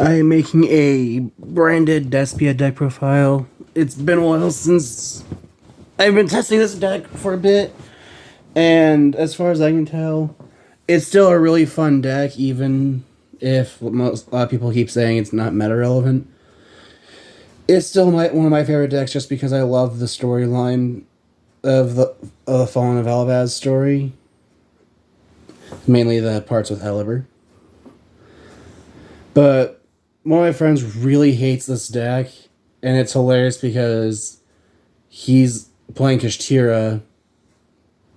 I'm making a branded Despia deck profile. It's been a while since I've been testing this deck for a bit, and as far as I can tell, it's still a really fun deck, even if a lot of people keep saying it's not meta relevant. It's still one of my favorite decks just because I love the storyline of the Fallen of Alabaz story, mainly the parts with Caliber. But one of my friends really hates this deck, and it's hilarious because he's playing Kashtira.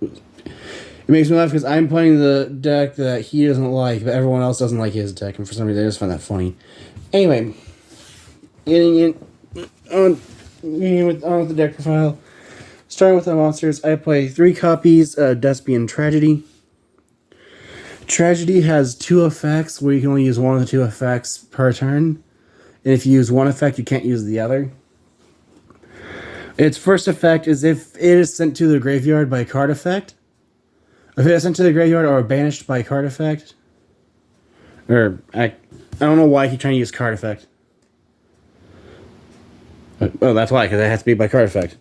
It makes me laugh because I'm playing the deck that he doesn't like, but everyone else doesn't like his deck, and for some reason I just find that funny. Anyway, on with the deck profile. Starting with the monsters, I play 3 copies of Despian Tragedy. Tragedy has 2 effects where you can only use one of the 2 effects per turn. And if you use one effect, you can't use the other. Its first effect is if it is sent to the graveyard by card effect. If it is sent to the graveyard or banished by card effect. Or, I don't know why I keep trying to use card effect. Oh, that's why, because it has to be by card effect.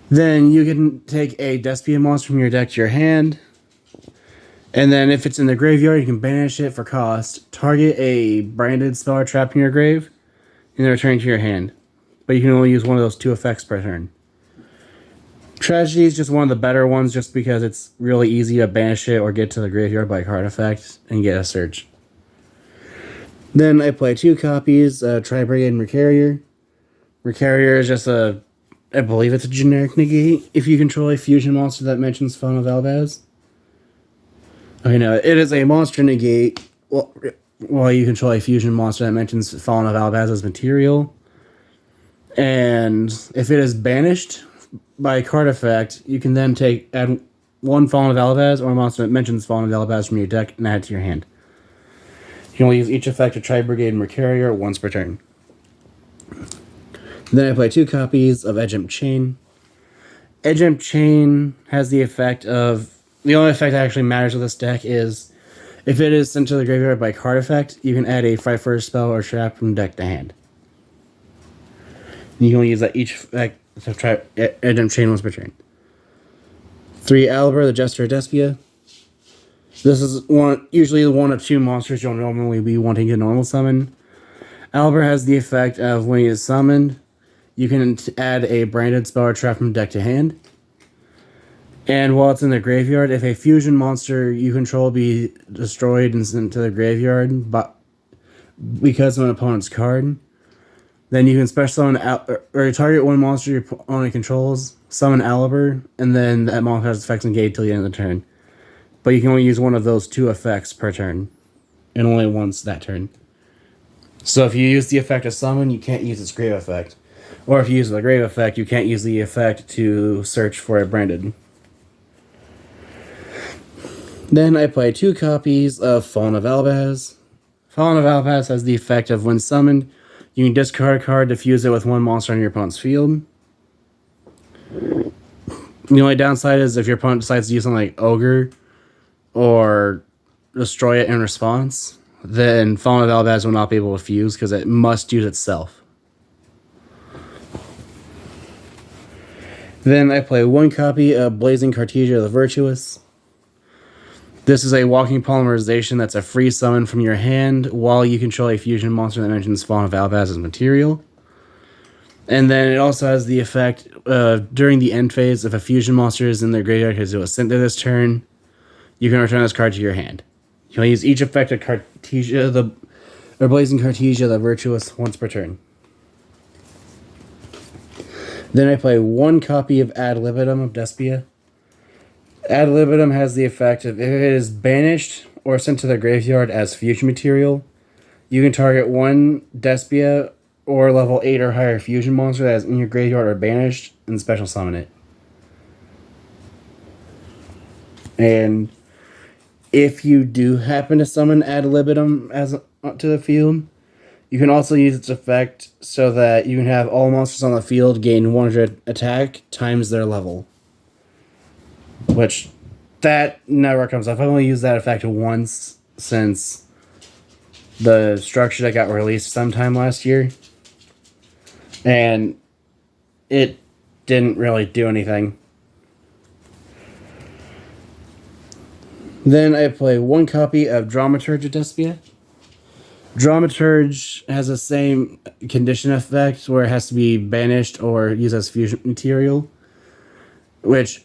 Then you can take a Despia monster from your deck to your hand. And then if it's in the graveyard, you can banish it for cost. Target a branded spell or trap in your grave, and then return to your hand. But you can only use one of those 2 effects per turn. Tragedy is just one of the better ones just because it's really easy to banish it or get to the graveyard by card effect and get a search. Then I play 2 copies, Tri-Brigade and Recarrier. Recarrier is just I believe it's a generic negate if you control a fusion monster that mentions Fauna of Alabaz. Okay, no, it is a monster negate while you control a fusion monster that mentions Fallen of Alabaz as material. And if it is banished by a card effect, you can then add 1 Fallen of Alabaz or a monster that mentions Fallen of Alabaz from your deck and add it to your hand. You can only use each effect of Tri-Brigade and Recarrier once per turn. Then I play 2 copies of Edgemp Chain. Edgemp Chain has the effect of... The only effect that actually matters with this deck is if it is sent to the graveyard by card effect, you can add a fight for a spell or trap from deck to hand. You can only use that each effect to try Edgemp Chain once per turn. 3 Albert, the Jester of Despia. This is usually one of 2 monsters you'll normally be wanting to normal summon. Albert has the effect of when he is summoned, you can add a branded spell or trap from deck to hand. And while it's in the graveyard, if a fusion monster you control be destroyed and sent to the graveyard because of an opponent's card, then you can special summon or target one monster your opponent controls, summon Aliber, and then that monster has effects engaged till the end of the turn. But you can only use one of those 2 effects per turn, and only once that turn. So if you use the effect of summon, you can't use its grave effect. Or if you use the grave effect, you can't use the effect to search for a branded. Then I play 2 copies of Fallen of Alabaz. Fallen of Alabaz has the effect of when summoned, you can discard a card to fuse it with 1 monster on your opponent's field. The only downside is if your opponent decides to use something like Ogre or destroy it in response, then Fallen of Alabaz will not be able to fuse because it must use itself. Then I play 1 copy of Blazing Cartesia the Virtuous. This is a walking polymerization that's a free summon from your hand while you control a fusion monster that mentions Fallen of Alabaz as material. And then it also has the effect during the end phase, if a fusion monster is in their graveyard because it was sent to this turn, you can return this card to your hand. You can use each effect of Blazing Cartesia the Virtuous once per turn. Then I play 1 copy of Ad Libitum of Despia. Ad Libitum has the effect of if it is banished or sent to the graveyard as fusion material, you can target 1 Despia or level 8 or higher fusion monster that is in your graveyard or banished and special summon it. And if you do happen to summon Ad Libitum to the field, you can also use its effect so that you can have all monsters on the field gain 100 attack times their level. Which, that never comes up. I've only used that effect once since the structure that got released sometime last year. And it didn't really do anything. Then I play one copy of Dramaturge at Despia. Dramaturge has the same condition effect where it has to be banished or used as fusion material, which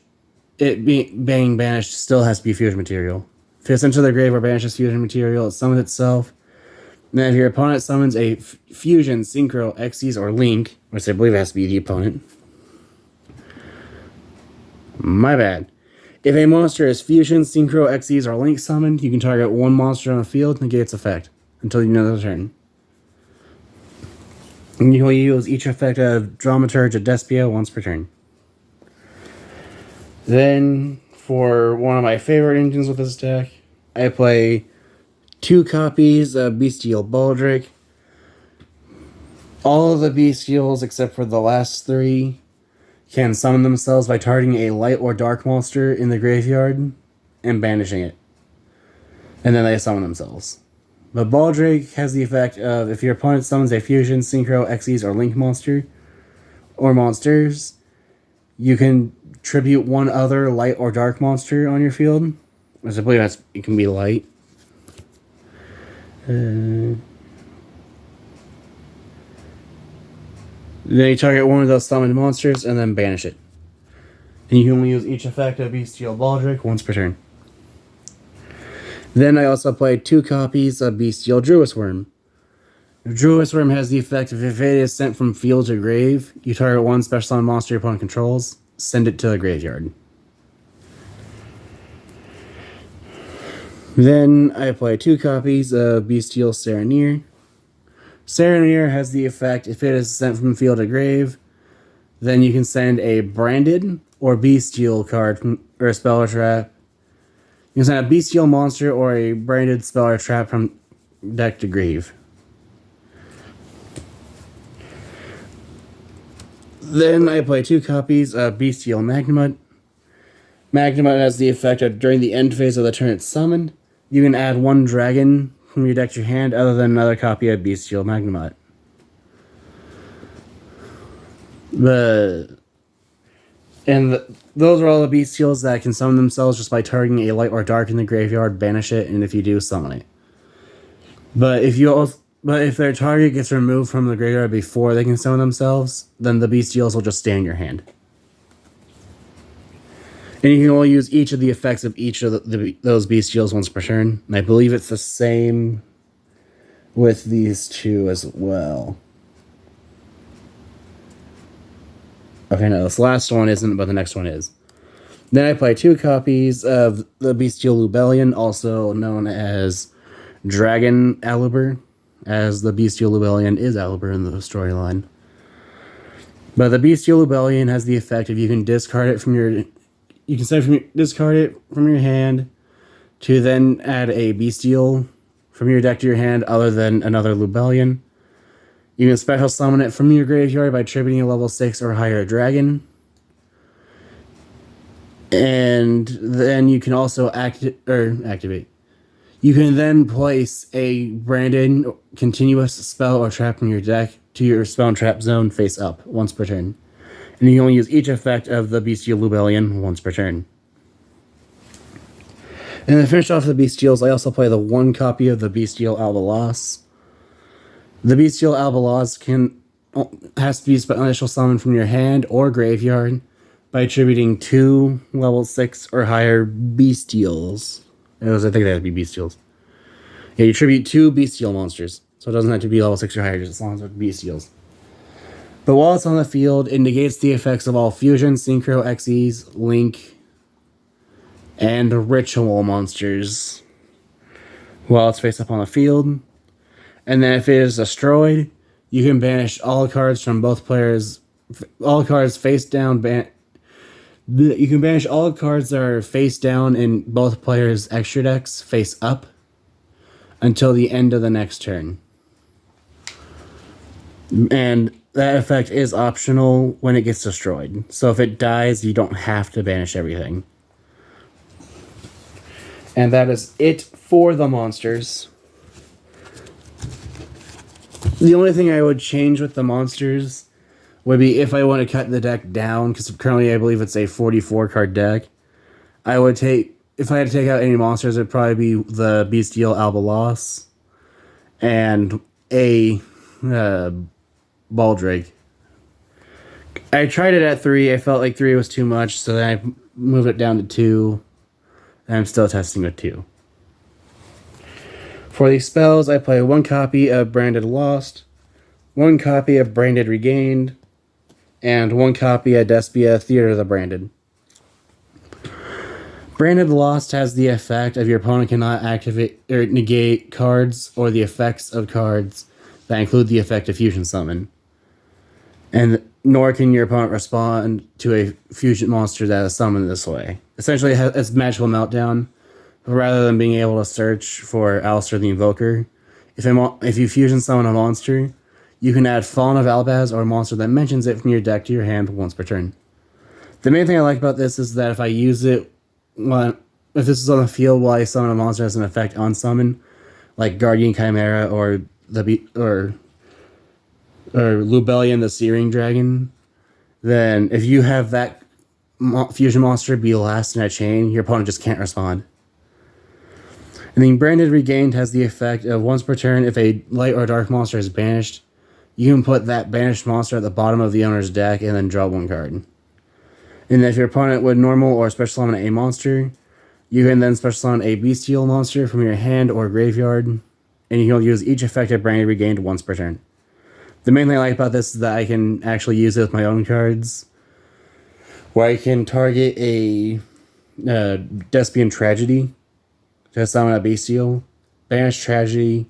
it being banished still has to be fusion material. If it's into the grave or banishes fusion material, it summons itself. And then if your opponent summons a fusion, synchro, Xyz, or link, which I believe it has to be the opponent. My bad. If a monster is fusion, synchro, Xyz, or link summoned, you can target one monster on the field and negate its effect until you know the turn. And you will use each effect of Dramaturge at Despia once per turn. Then, for one of my favorite engines with this deck, I play 2 copies of Bestial Baldric. All of the Bestials, except for the last 3, can summon themselves by targeting a light or dark monster in the graveyard and banishing it. And then they summon themselves. But Baldric has the effect of if your opponent summons a fusion, synchro, Xyz, or link monster, or monsters, you can tribute one other light or dark monster on your field. Which I believe it can be light. Then you target one of those summoned monsters and then banish it. And you can only use each effect of Bestial Baldric once per turn. Then I also played 2 copies of Bestial Druis Worm. Druis Worm has the effect of if it is sent from field to grave, you target one special summon monster your opponent controls, send it to the graveyard. Then I play 2 copies of Bestial Sereneer. Sereneer has the effect, if it is sent from field to grave, then you can send a branded or bestial card or a spell or trap. You can send a bestial monster or a branded spell or trap from deck to grave. Then I play 2 copies of Bestial Magnemite. Magnemite has the effect of during the end phase of the turn it's summoned, you can add 1 dragon from your deck to your hand other than another copy of Bestial Magnemite. Those are all the Bestials that can summon themselves just by targeting a light or dark in the graveyard, banish it, and if you do, summon it. But if their target gets removed from the graveyard before they can summon themselves, then the Bestials will just stay in your hand. And you can only use each of the effects of each of those Bestials once per turn. And I believe it's the same with these 2 as well. Okay, no, this last one isn't, but the next one is. Then I play 2 copies of the Bestial Lubellion, also known as Dragon Alubur, as the Bestial Lubellion is Alubur in the storyline. But the Bestial Lubellion has the effect of you can discard it from your... You can discard it from your hand to then add a Bestial from your deck to your hand other than another Lubellion. You can special summon it from your graveyard by tributing a level 6 or higher dragon. And then you can also activate. You can then place a branded continuous spell or trap from your deck to your spell and trap zone face up once per turn. And you can only use each effect of the Bestial Lubellion once per turn. And to finish off the Bestials, I also play the 1 copy of the Bestial Albalos. The Bestial Albalos has to be initial summoned from your hand or graveyard by attributing 2 level 6 or higher Bestials. I think that would be Bestials. Yeah, you tribute 2 Bestial monsters. So it doesn't have to be level 6 or higher, just as long as it's Bestials. But while it's on the field, it negates the effects of all fusion, synchro, Xyz, link, and ritual monsters while it's face up on the field. And then if it is destroyed, you can banish all cards from both players, all cards face down. You can banish all cards that are face down in both players' extra decks face up until the end of the next turn. And that effect is optional when it gets destroyed. So if it dies, you don't have to banish everything. And that is it for the monsters. The only thing I would change with the monsters would be if I want to cut the deck down, because currently I believe it's a 44 card deck. I would take, if I had to take out any monsters, it'd probably be the Bestial Albalos and a Baldrake. I tried it at 3. I felt like 3 was too much, so then I moved it down to 2. And I'm still testing with 2. For these spells, I play 1 copy of Branded Lost, 1 copy of Branded Regained, and 1 copy of Despia, Theater of the Branded. Branded Lost has the effect of your opponent cannot activate or negate cards or the effects of cards that include the effect of Fusion Summon. And nor can your opponent respond to a fusion monster that is summoned this way. Essentially, it's Magical Meltdown, but rather than being able to search for Alistair the Invoker, if you fusion summon a monster, you can add Fawn of Albaz or a monster that mentions it from your deck to your hand once per turn. The main thing I like about this is that if I use it, if this is on the field while I summon a monster as an effect on summon, like Guardian Chimera or Lubellion the Searing Dragon, then if you have that fusion monster be last in a chain, your opponent just can't respond. And then Branded Regained has the effect of once per turn, if a light or dark monster is banished, you can put that banished monster at the bottom of the owner's deck and then draw 1 card. And if your opponent would normal or special summon a monster, you can then special summon a bestial monster from your hand or graveyard, and you can only use each effect of Branded Regained once per turn. The main thing I like about this is that I can actually use it with my own cards, where I can target a Despian Tragedy to summon a bestial, banish Tragedy,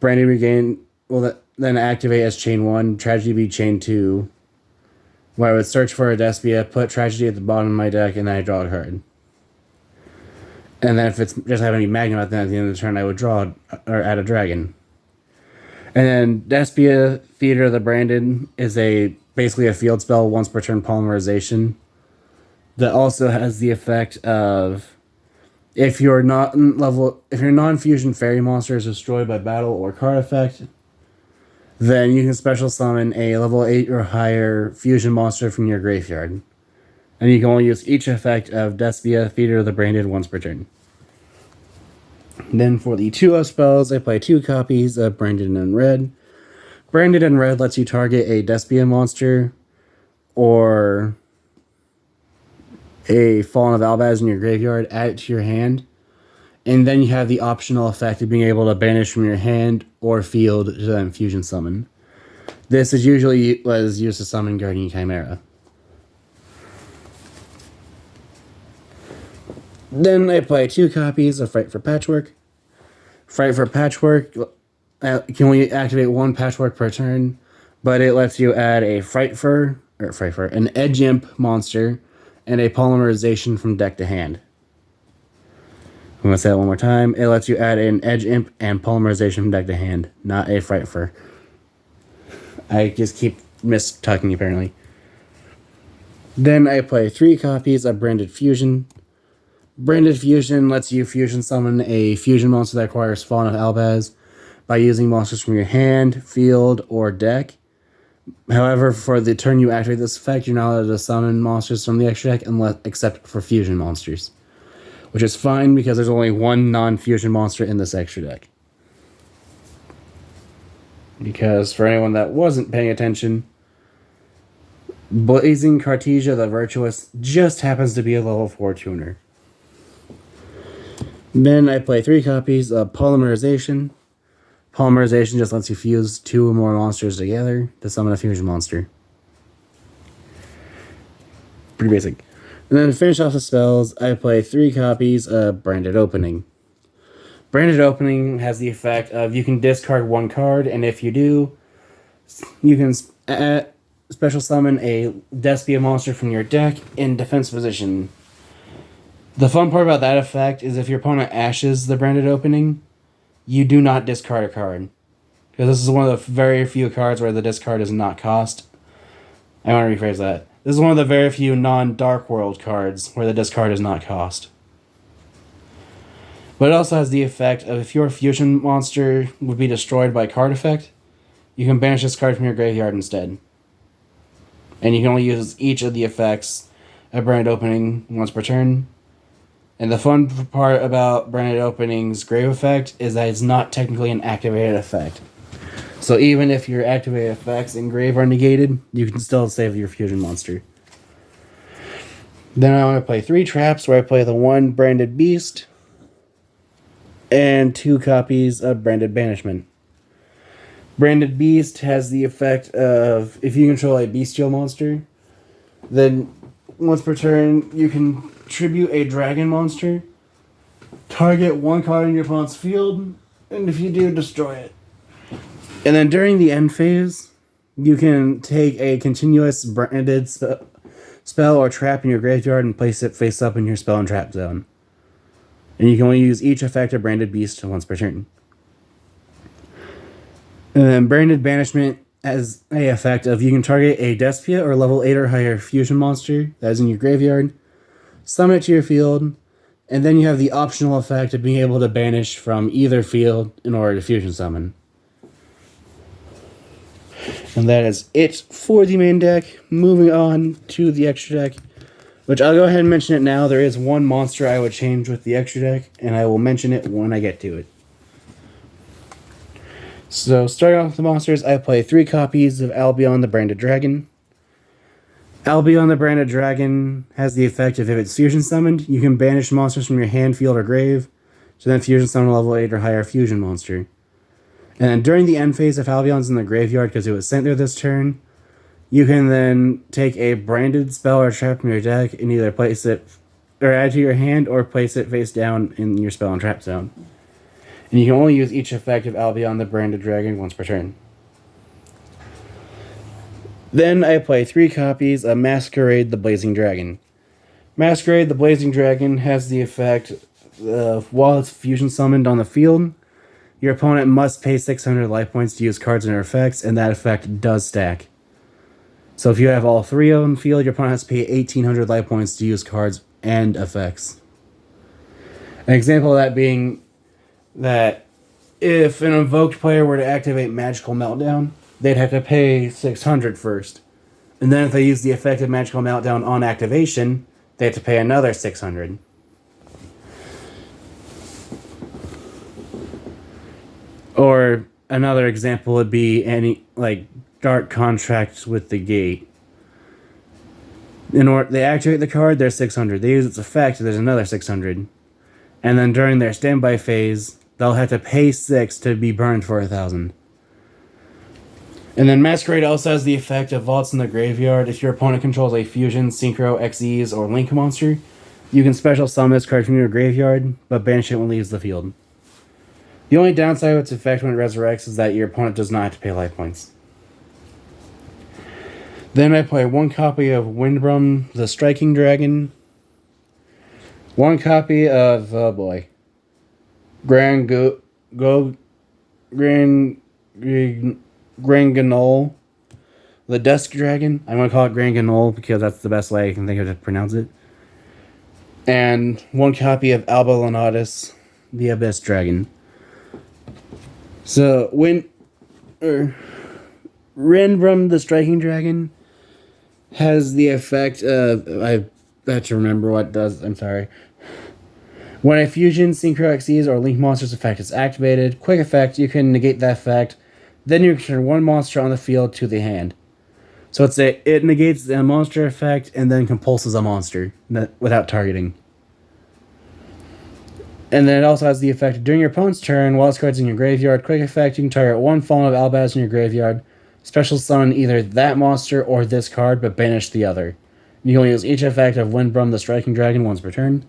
Branded Regained will then activate as chain 1, Tragedy be chain 2, where I would search for a Despia, put Tragedy at the bottom of my deck, and then I draw a card. And then if it's just having a Magnum at the end of the turn, I would draw or add a dragon. And then Despia, Theater of the Branded, is basically a field spell once per turn polymerization that also has the effect of if your non-fusion fairy monster is destroyed by battle or card effect, then you can special summon a level 8 or higher fusion monster from your graveyard. And you can only use each effect of Despia, Theater of the Branded once per turn. Then for the 2 spells, I play 2 copies of Branded in Red. Branded in Red lets you target a Despia monster or a Fallen of Albaz in your graveyard, add it to your hand, and then you have the optional effect of being able to banish from your hand or field to then fusion summon. This is usually was used to summon Guardian Chimera. Then I play 2 copies of Fright for Patchwork. Fright for Patchwork can only activate 1 Patchwork per turn, but it lets you add a an Edge Imp monster and a polymerization from deck to hand. I'm going to say that one more time. It lets you add an Edge Imp and polymerization from deck to hand, not a Fright for. I just keep mis-talking apparently. Then I play 3 copies of Branded Fusion. Branded Fusion lets you fusion summon a fusion monster that acquires Fawn of Albaz by using monsters from your hand, field, or deck. However, for the turn you activate this effect, you're not allowed to summon monsters from the extra deck except for fusion monsters. Which is fine because there's only 1 non-fusion monster in this extra deck. Because for anyone that wasn't paying attention, Blazing Cartesia the Virtuous just happens to be a level 4 tuner. Then I play 3 copies of Polymerization. Polymerization just lets you fuse 2 or more monsters together to summon a fusion monster. Pretty basic. And then to finish off the spells, I play 3 copies of Branded Opening. Branded Opening has the effect of you can discard 1 card, and if you do, you can special summon a Despia monster from your deck in defense position. The fun part about that effect is if your opponent ashes the Branded Opening, you do not discard a card. Because this is one of the very few cards where the discard is not cost. I want to rephrase that. This is one of the very few non-Dark World cards where the discard is not cost. But it also has the effect of if your fusion monster would be destroyed by card effect, you can banish this card from your graveyard instead. And you can only use each of the effects at Branded Opening once per turn. And the fun part about Branded Opening's Grave effect is that it's not technically an activated effect. So even if your activated effects in Grave are negated, you can still save your fusion monster. Then I want to play 3 traps where I play the 1 Branded Beast and 2 copies of Branded Banishment. Branded Beast has the effect of, if you control a bestial monster, then once per turn you can tribute a dragon monster, target 1 card in your opponent's field, and if you do, destroy it. And then during the end phase, you can take a continuous branded spell or trap in your graveyard and place it face up in your spell and trap zone. And you can only use each effect of Branded Beast once per turn. And then Branded Banishment has a effect of you can target a Despia or level 8 or higher fusion monster that is in your graveyard, summon it to your field, and then you have the optional effect of being able to banish from either field in order to fusion summon. And that is it for the main deck. Moving on to the extra deck, which I'll go ahead and mention it now. There is one monster I would change with the extra deck, and I will mention it when I get to it. So, starting off with the monsters, I play 3 copies of Albion the Branded Dragon. Albion the Branded Dragon has the effect of if it's fusion summoned, you can banish monsters from your hand, field, or grave, to then fusion summon a level 8 or higher fusion monster. And then during the end phase, if Albion's in the graveyard because it was sent there this turn, you can then take a branded spell or trap from your deck and either place it, or add to your hand, or place it face down in your spell and trap zone. And you can only use each effect of Albion the Branded Dragon once per turn. Then I play 3 copies of Masquerade the Blazing Dragon. Masquerade the Blazing Dragon has the effect of, while it's fusion summoned on the field, your opponent must pay 600 life points to use cards and their effects, and that effect does stack. So if you have all 3 on the field, your opponent has to pay 1800 life points to use cards and effects. An example of that being that if an invoked player were to activate Magical Meltdown, they'd have to pay 600 first. And then if they use the effect of Magical Meltdown on activation, they have to pay another 600. Or another example would be any, like, Dark Contract with the Gate. In order they activate the card, there's 600. They use its effect, there's another 600. And then during their standby phase, they'll have to pay 6 to be burned for 1,000. And then Masquerade also has the effect of Vaults in the Graveyard. If your opponent controls a Fusion, Synchro, Xyz, or Link monster, you can special summon this card from your graveyard, but banish it when it leaves the field. The only downside of its effect when it resurrects is that your opponent does not have to pay life points. Then I play 1 copy of Windbrum the Striking Dragon, 1 copy of, Granganol the Dusk Dragon. I'm going to call it Granganol because that's the best way I can think of to pronounce it. And 1 copy of Alba Lenatus the Abyss Dragon. So, Windbrum the Striking Dragon has the effect of, I have to remember what it does, I'm sorry. When a Fusion, Synchro, Xyz, or Link monster's effect is activated, quick effect, you can negate that effect, then you can turn 1 monster on the field to the hand. So it negates the monster effect and then compulses a monster without targeting. And then it also has the effect during your opponent's turn, while this card's in your graveyard, quick effect, you can target 1 Fallen of Albaz in your graveyard, special summon either that monster or this card, but banish the other. You can only use each effect of Windbrum the Striking Dragon once per turn.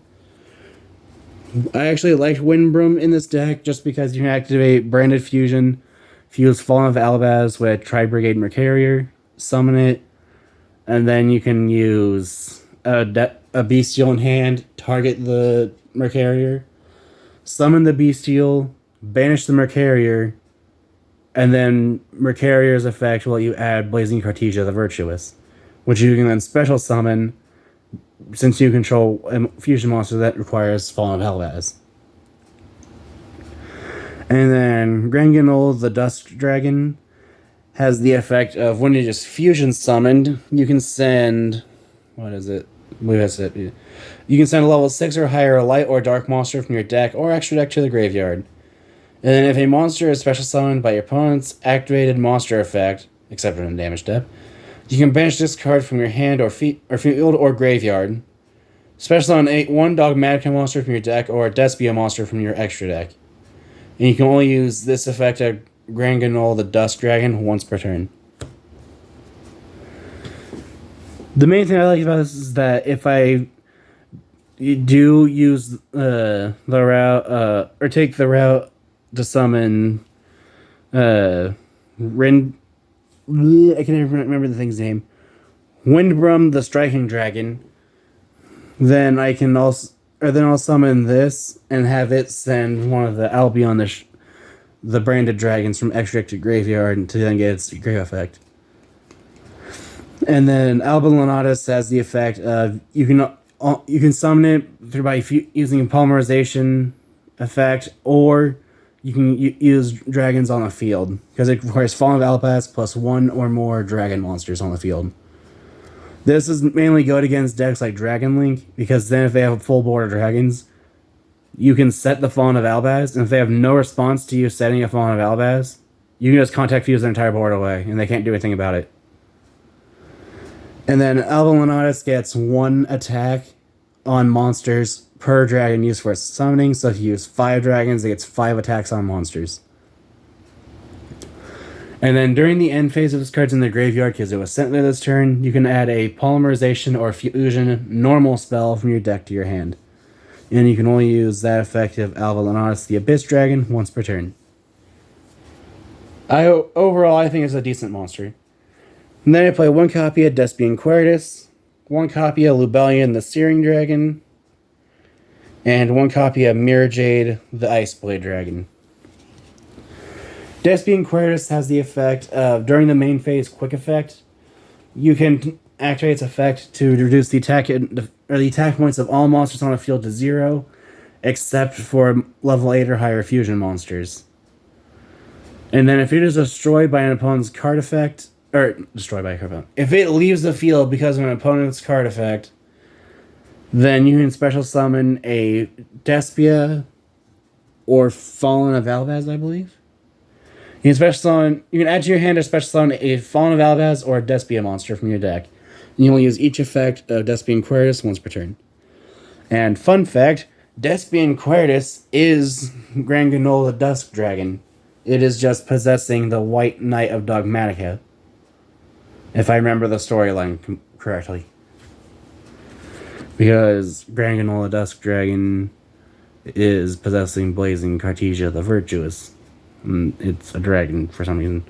I actually liked Windbrum in this deck just because you can activate Branded Fusion, fuse Fallen of Albaz with Tri-Brigade Mercarrier, summon it, and then you can use a Bestial in hand, target the Mercarrier, summon the Bestial, banish the Mercarrier, and then Mercarrier's effect will let you add Blazing Cartesia the Virtuous, which you can then special summon since you control a fusion monster that requires Fallen of Albaz. And then Granganol the Dusk Dragon has the effect of when you just fusion summoned, you can send. What is it? I believe that's it. You can send a level 6 or higher light or dark monster from your deck or extra deck to the graveyard. And then if a monster is special summoned by your opponent's activated monster effect, except for in damage step, you can banish this card from your hand or field or graveyard. Special summon one Dogmatica monster from your deck or a Despia monster from your extra deck. And you can only use this effect at Granganol the Dusk Dragon once per turn. The main thing I like about this is that if I do use the route, or take the route to summon I can never remember the thing's name. Windbrum the Striking Dragon. Then I can also, then I'll summon this and have it send one of the Albion the branded dragons from extra deck to graveyard to then get its grave effect. And then Alba Lenatus has the effect of you can summon it by using a polymerization effect, or you can use dragons on the field because it requires Fallen of Alpaz plus one or more dragon monsters on the field. This is mainly good against decks like Dragon Link because then if they have a full board of dragons, you can set the Fallen of Albaz, and if they have no response to you setting a Fallen of Albaz, you can just contact fuse their entire board away, and they can't do anything about it. And then Alba Lenatus gets one attack on monsters per dragon used for summoning, so if you use 5 dragons, it gets 5 attacks on monsters. And then during the end phase of this card's in the graveyard, because it was sent there this turn, you can add a polymerization or fusion normal spell from your deck to your hand. And you can only use that effect of Alba Lenatus the Abyss Dragon once per turn. Overall, I think it's a decent monster. And then I play one copy of Despian Quiritus, one copy of Lubellion the Searing Dragon, and one copy of Mirror Jade the Iceblade Dragon. Despian Quiritus has the effect of, during the main phase quick effect, you can activate its effect to reduce the attack points of all monsters on the field to 0, except for level 8 or higher fusion monsters. And then if it is destroyed by an opponent's card effect, if it leaves the field because of an opponent's card effect, then you can special summon a Despia or Fallen of Albaz, I believe. You can add to your hand or special summon a Fallen of Albaz or a Despia monster from your deck. And you will use each effect of Despian Quiritus once per turn. And fun fact, Despian Quiritus is Granganol the Dusk Dragon. It is just possessing the White Knight of Dogmatica. If I remember the storyline correctly. Because Granganol the Dusk Dragon is possessing Blazing Cartesia the Virtuous. It's a dragon for some reason.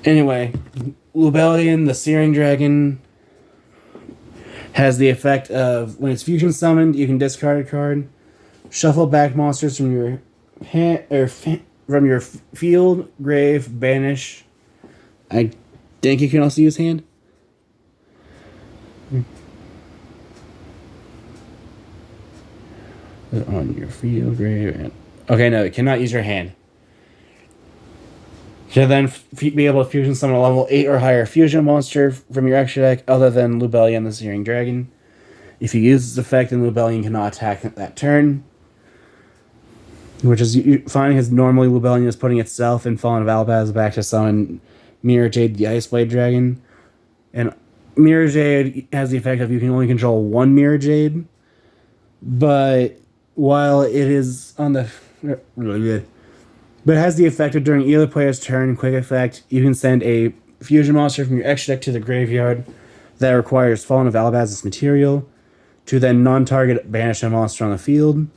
Anyway, Lubellion, the Searing Dragon, has the effect of when it's fusion summoned, you can discard a card, shuffle back monsters from your hand or from your field, grave, banish. I think you can also use hand. On your field, grave, and okay, no, you cannot use your hand. You'll then be able to fusion summon a level 8 or higher fusion monster from your extra deck other than Lubellion the Searing Dragon. If you use this effect, then Lubellion cannot attack that turn. Which is fine, because normally Lubellion is putting itself in Fallen of Albaz back to summon Mirror Jade the Iceblade Dragon. And Mirror Jade has the effect of you can only control one Mirror Jade. But while it is on the... But it has the effect of during either player's turn, quick effect, you can send a fusion monster from your extra deck to the graveyard that requires Fallen of Albaz's material to then non-target banish a monster on the field.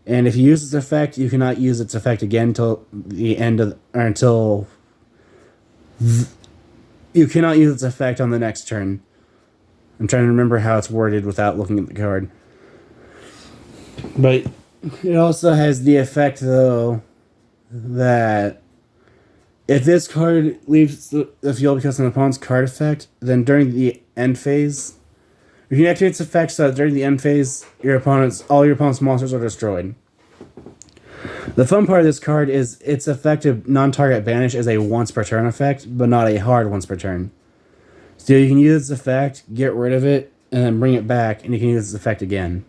And if you use this effect, you cannot use its effect again until the end of you cannot use its effect on the next turn. I'm trying to remember how it's worded without looking at the card. But it also has the effect, though, that if this card leaves the field because of an opponent's card effect, then during the end phase, you can activate its effect so that during the end phase, all your opponent's monsters are destroyed. The fun part of this card is its effective non-target banish is a once per turn effect, but not a hard once per turn. So you can use this effect, get rid of it, and then bring it back, and you can use this effect again.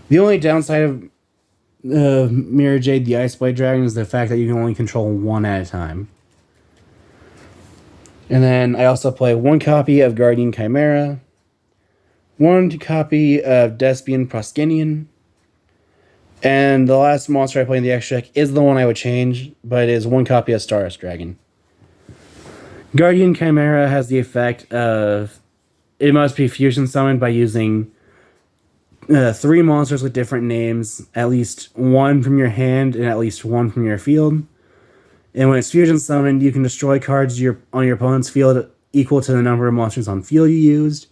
The only downside of Mirror Jade the Ice Blade Dragon is the fact that you can only control one at a time. And then I also play one copy of Guardian Chimera, one copy of Despian Proskinian, and the last monster I play in the extra deck is the one I would change, but it is one copy of Stardust Dragon. Guardian Chimera has the effect of it must be fusion summoned by using 3 monsters with different names, at least 1 from your hand and at least 1 from your field. And when it's fusion summoned, you can destroy cards on your opponent's field equal to the number of monsters on field you used,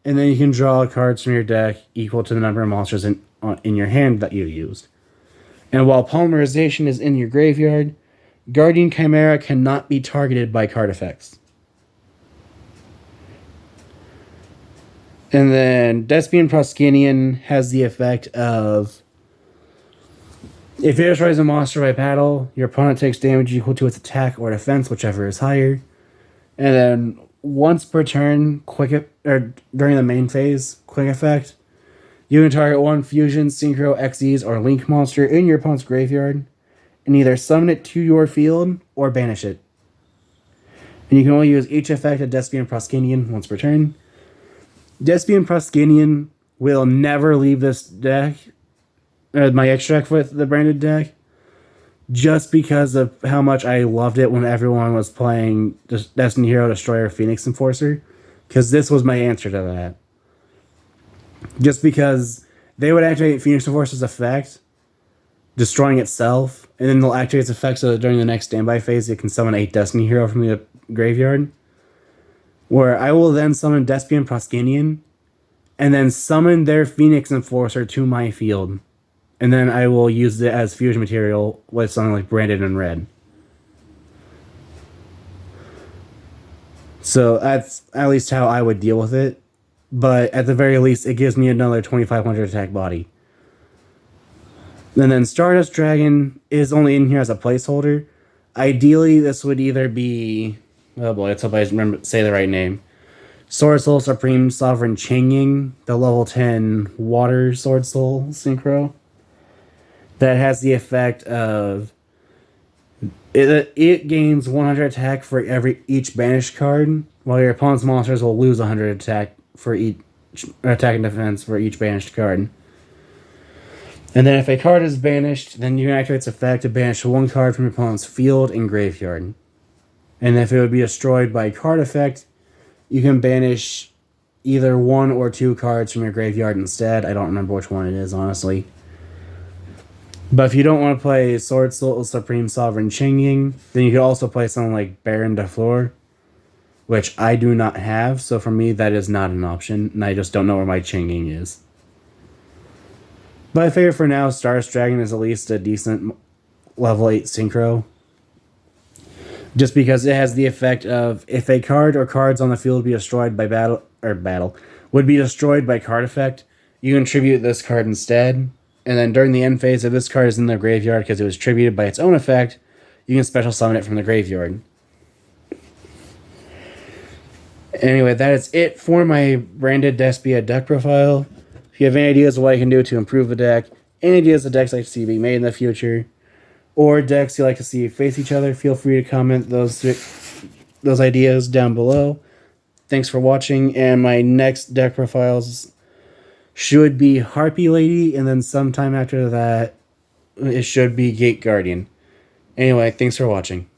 and then you can draw cards from your deck equal to the number of monsters in your hand that you used. And while Polymerization is in your graveyard, Guardian Chimera cannot be targeted by card effects. And then Despian Proskinian has the effect of if it destroys a monster by battle, your opponent takes damage equal to its attack or defense, whichever is higher. And then once per turn, during the main phase, quick effect, you can target 1 fusion, synchro, Xyz, or link monster in your opponent's graveyard and either summon it to your field or banish it. And you can only use each effect of Despian Proskinian once per turn. Despian Proskinian will never leave this deck, my extract with the branded deck, just because of how much I loved it when everyone was playing Destiny Hero Destroyer Phoenix Enforcer, because this was my answer to that. Just because they would activate Phoenix Enforcer's effect, destroying itself, and then they'll activate its effect so that during the next standby phase it can summon a Destiny Hero from the graveyard, where I will then summon Despian Proskinian, and then summon their Phoenix Enforcer to my field. And then I will use it as fusion material with something like Branded in Red. So that's at least how I would deal with it. But at the very least, it gives me another 2500 attack body. And then Stardust Dragon is only in here as a placeholder. Ideally, this would either be... Oh boy, let's hope I say the right name. Sword Soul Supreme Sovereign Changing, the level 10 Water Sword Soul Synchro. That has the effect of it gains 100 attack for each banished card, while your opponent's monsters will lose 100 attack for each attack and defense for each banished card. And then if a card is banished, then you can activate its effect to banish 1 card from your opponent's field and graveyard. And if it would be destroyed by card effect, you can banish either 1 or 2 cards from your graveyard instead. I don't remember which one it is, honestly. But if you don't want to play Sword Soul Supreme Sovereign Changing, then you could also play something like Baron de Fleur, which I do not have, so for me that is not an option, and I just don't know where my Changing is. But I figure for now, Stardust Dragon is at least a decent level 8 synchro. Just because it has the effect of if a card or cards on the field would be destroyed by would be destroyed by card effect, you can tribute this card instead. And then during the end phase, if this card is in the graveyard because it was tributed by its own effect, you can special summon it from the graveyard. Anyway, that is it for my branded Despia deck profile. If you have any ideas of what I can do to improve the deck, any ideas of decks I'd like to see being made in the future, or decks you'd like to see face each other, feel free to comment those ideas down below. Thanks for watching, and my next deck profiles should be Harpy Lady, and then sometime after that, it should be Gate Guardian. Anyway, thanks for watching.